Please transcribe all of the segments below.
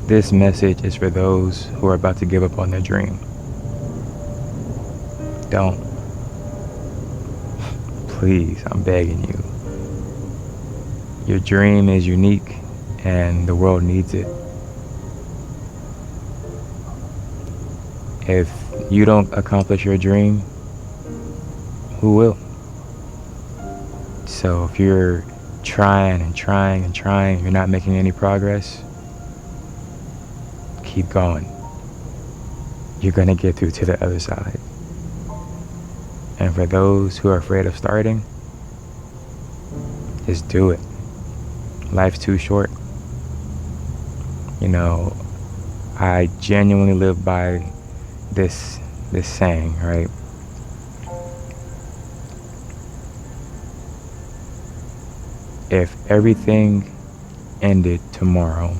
This message is for those who are about to give up on their dream. Don't. Please, I'm begging you. Your dream is unique and the world needs it. If you don't accomplish your dream, who will? So if you're trying and trying and trying, you're not making any progress, keep going. You're going to get through to the other side. And for those who are afraid of starting, just do it. Life's too short. You know, I genuinely live by this saying, right? If everything ended tomorrow,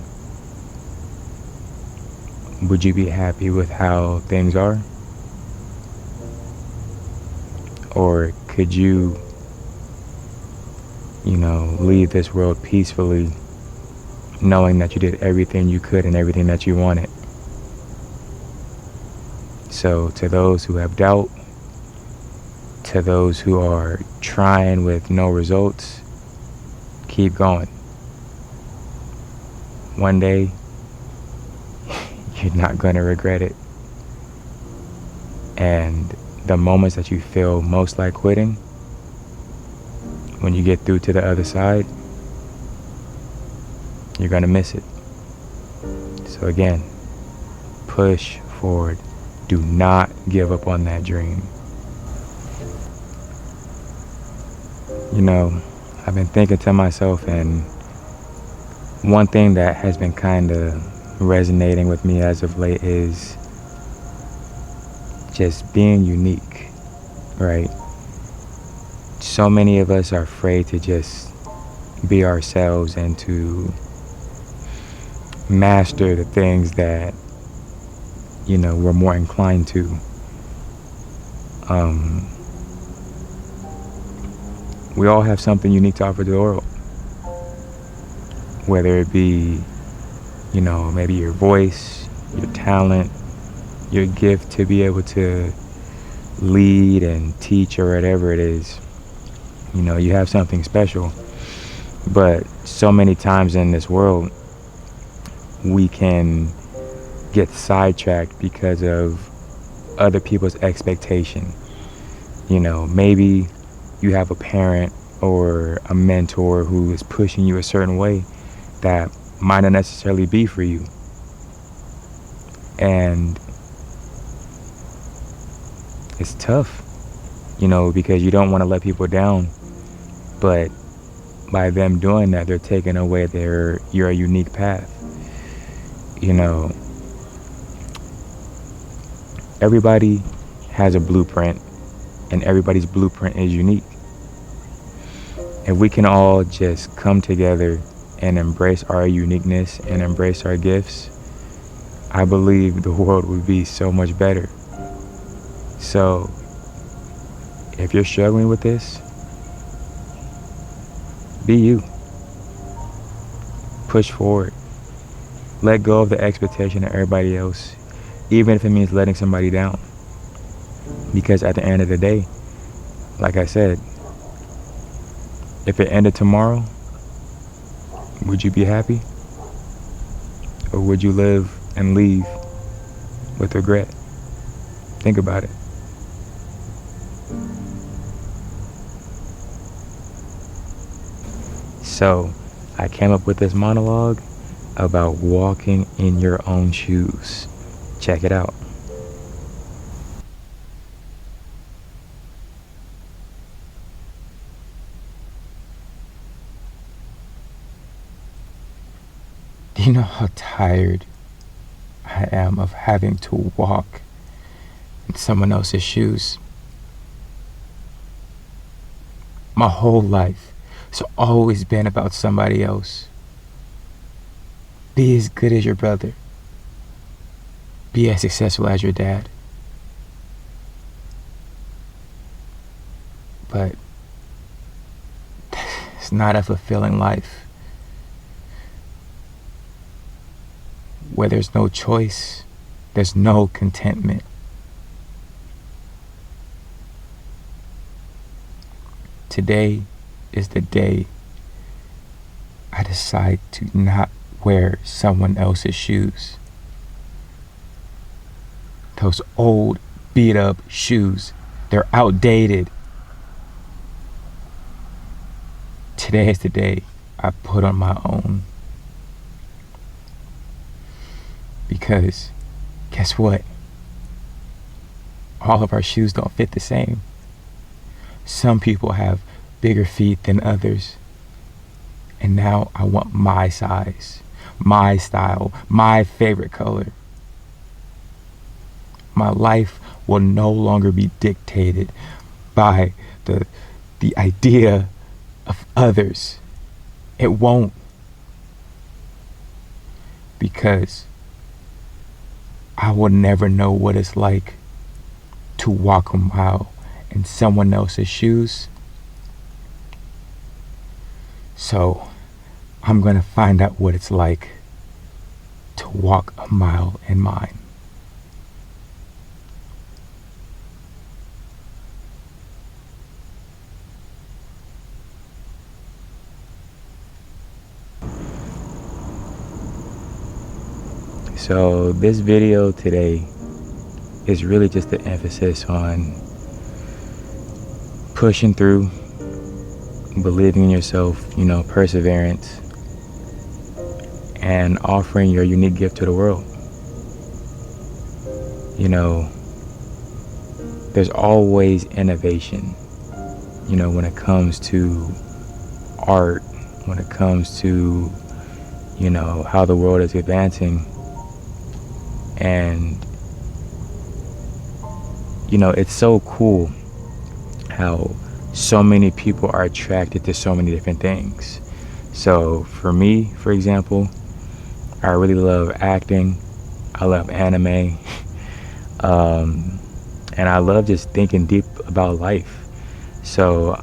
would you be happy with how things are? Or could you, leave this world peacefully, knowing that you did everything you could and everything that you wanted? So to those who have doubt, to those who are trying with no results, keep going. One day, you're not going to regret it. And the moments that you feel most like quitting, when you get through to the other side, you're going to miss it. So again, push forward. Do not give up on that dream. I've been thinking to myself, and one thing that has been kind of resonating with me as of late is just being unique, right? So many of us are afraid to just be ourselves and to master the things that, we're more inclined to. We all have something unique to offer to the world. Whether it be, maybe your voice, your talent, your gift to be able to lead and teach or whatever it is. You have something special. But so many times in this world, we can get sidetracked because of other people's expectation. Maybe you have a parent or a mentor who is pushing you a certain way that might not necessarily be for you. And it's tough, because you don't want to let people down. But by them doing that, they're taking away your unique path. Everybody has a blueprint, and everybody's blueprint is unique. If we can all just come together and embrace our uniqueness and embrace our gifts, I believe the world would be so much better. So, if you're struggling with this, be you. Push forward. Let go of the expectation of everybody else, even if it means letting somebody down. Because at the end of the day, like I said, if it ended tomorrow, would you be happy? Or would you live and leave with regret? Think about it. So, I came up with this monologue about walking in your own shoes. Check it out. Do you know how tired I am of having to walk in someone else's shoes? My whole life, it's always been about somebody else. Be as good as your brother. Be as successful as your dad. But it's not a fulfilling life. Where there's no choice, there's no contentment. Today is the day I decide to not wear someone else's shoes. Those old, beat up shoes, they're outdated. Today is the day I put on my own. Because guess what? All of our shoes don't fit the same. Some people have bigger feet than others. And now I want my size, my style, my favorite color. My life will no longer be dictated by the idea of others. It won't. Because I will never know what it's like to walk a mile in someone else's shoes. So I'm gonna find out what it's like to walk a mile in mine. So this video today is really just the emphasis on pushing through, believing in yourself, perseverance, and offering your unique gift to the world. There's always innovation, when it comes to art, when it comes to, how the world is advancing. And, it's so cool how so many people are attracted to so many different things. So for me, for example, I really love acting. I love anime. And I love just thinking deep about life. So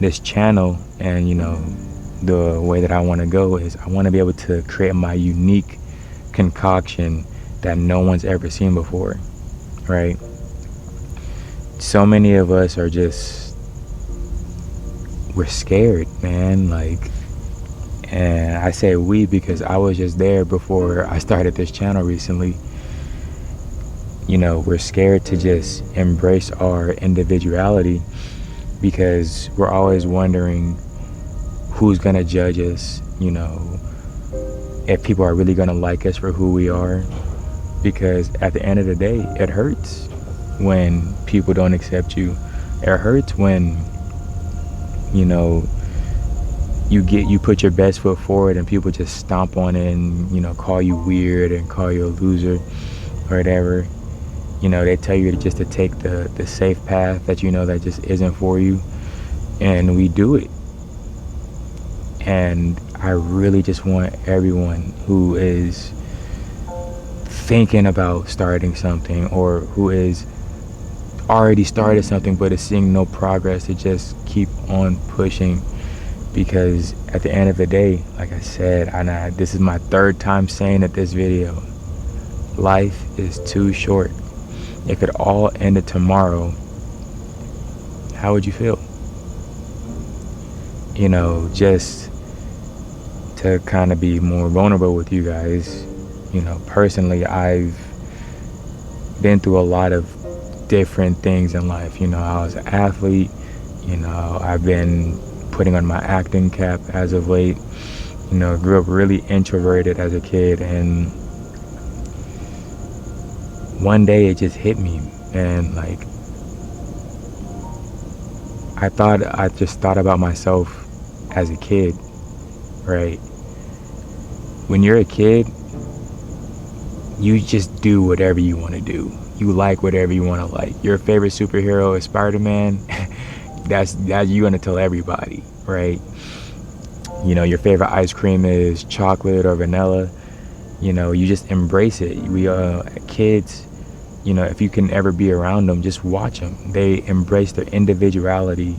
this channel and, the way that I want to go is I want to be able to create my unique concoction that no one's ever seen before, right? So many of us are we're scared, man. And I say we because I was just there before I started this channel recently. We're scared to just embrace our individuality because we're always wondering who's gonna judge us, if people are really gonna like us for who we are. Because at the end of the day, it hurts when people don't accept you. It hurts when, you put your best foot forward and people just stomp on it and, call you weird and call you a loser or whatever. They tell you just to take the safe path that that just isn't for you. And we do it. And I really just want everyone who is thinking about starting something or who is already started something but is seeing no progress to just keep on pushing, because at the end of the day, like I said, this is my third time saying it this video, life is too short. If it all ended tomorrow, how would you feel? Just to kind of be more vulnerable with you guys, personally, I've been through a lot of different things in life. I was an athlete. I've been putting on my acting cap as of late. Grew up really introverted as a kid, and one day it just hit me, and I just thought about myself as a kid, right? When you're a kid, you just do whatever you want to do. You like whatever you want to like. Your favorite superhero is Spider-Man. that's you're gonna tell everybody, right? Your favorite ice cream is chocolate or vanilla. You just embrace it. We kids, if you can ever be around them, just watch them. They embrace their individuality,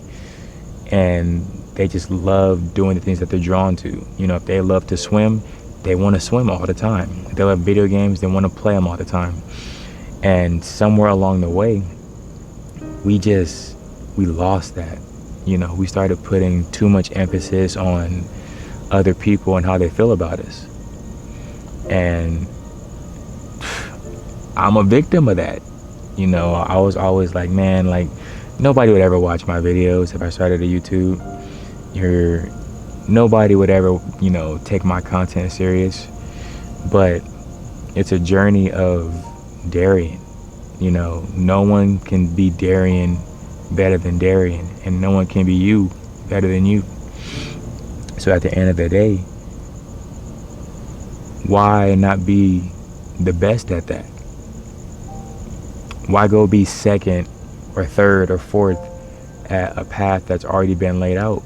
and they just love doing the things that they're drawn to. If they love to swim, they want to swim all the time. They love video games, they want to play them all the time. And somewhere along the way, we lost that. We started putting too much emphasis on other people and how they feel about us. And I'm a victim of that. I was always like, man, like, nobody would ever watch my videos if I started a YouTube. Nobody would ever, take my content serious. But it's a journey of Darian. No one can be Darian better than Darian, and no one can be you better than you. So at the end of the day, why not be the best at that? Why go be second or third or fourth at a path that's already been laid out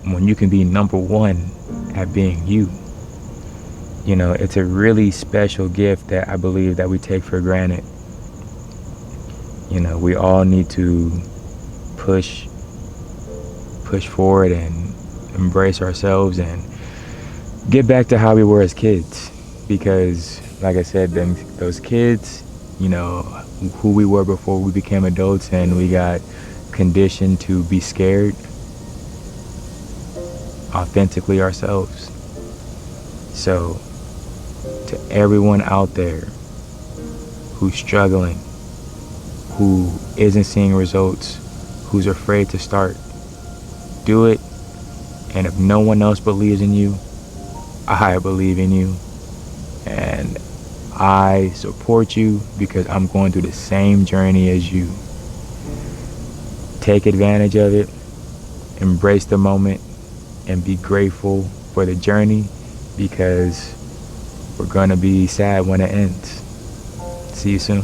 when you can be number one at being you? It's a really special gift that I believe that we take for granted. We all need to push forward and embrace ourselves and get back to how we were as kids. Because, like I said, those kids, who we were before we became adults and we got conditioned to be scared, authentically ourselves. So, to everyone out there who's struggling, who isn't seeing results, who's afraid to start, do it. And if no one else believes in you, I believe in you. And I support you because I'm going through the same journey as you. Take advantage of it, embrace the moment, and be grateful for the journey, because we're going to be sad when it ends. See you soon.